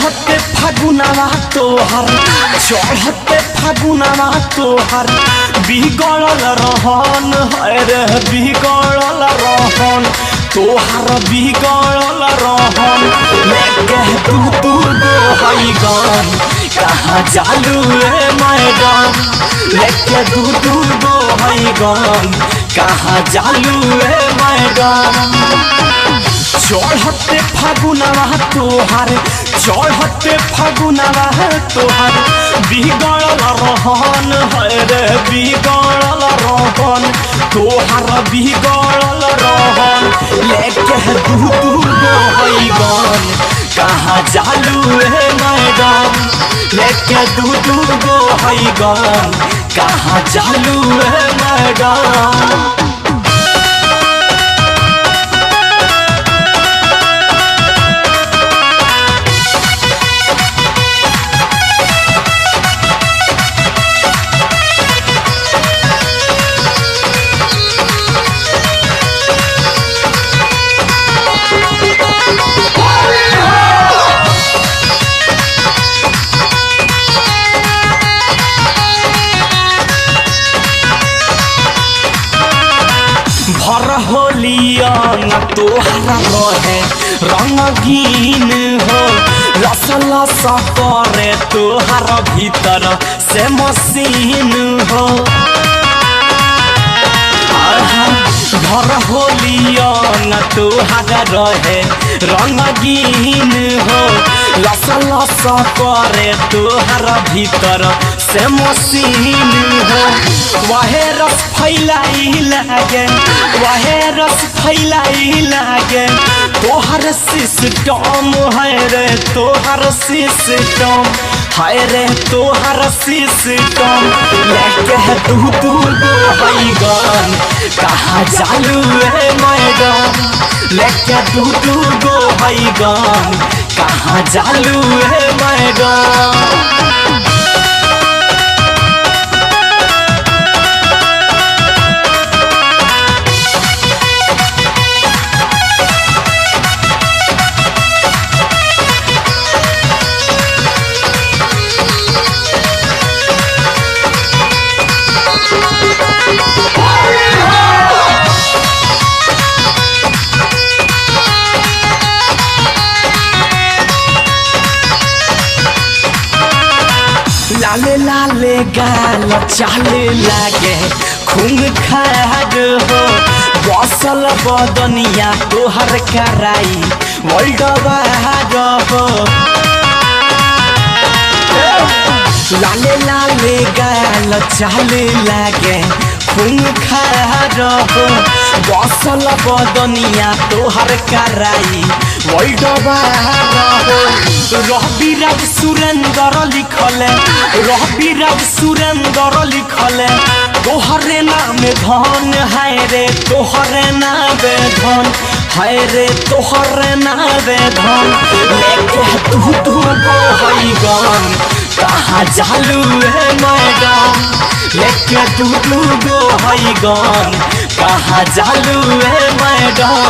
चढ़ते फागुनवा तोहर चढ़ते फागुनवा तोहर बिगड़ल रहन है रे बिगड़ल रहन तोहर बिगड़ल रहन लेके तू गो हई गन कहाँ जालू रे मैडम लेके तू गो हई गन कहाँ जालू रे मैडम चढ़ते फागुनवा तोहर चढ़ते फागुनवा तोहर बिगड़ल रहन है रे बिगड़ल रहन तोहर बिगड़ल रहन लेके तू गो हई गन कहाँ जालू रे मैडम लेके तू गो हई गन कहाँ जालू रे मैडम। भर होलिया न तोहरा रहे रंगीन हो लस लस करे तोहर भीतर से मशीन हो भर होलिया न तोहरा रहे रंगीन हो लस लस करे तोहर भीतर से मशीन हो वहे रस फैलाई लागे वहे रस फैलाई लागे तोहर सिस्टम है रे तोहर सिस्टम है रे तोहर सिस्टम लेके तू गो हई गन कहाँ जालू रे मैडम लेके तू गो हई गन कहाँ जालू रे मैडम। लाले लाले गाल चाले लागे खून खार हो बसल बदनिया तोहर कराई वर्ल्ड बाहर हो लाले लाले गाल चाले लागे खून खार हो बसल बदनिया तोहर कराई वर्ल्ड बाहर हो रविराज सुरेंद्र लिखले रविराज सुरेंद्र लिखले तोहरे नाम धन है रे तोहरे नाम धन है रे तोहरे नाम धन लेके तू गो हई गन कहाँ जालू रे मैडम लेके तू गो हई गन कहाँ जालू रे मैडम।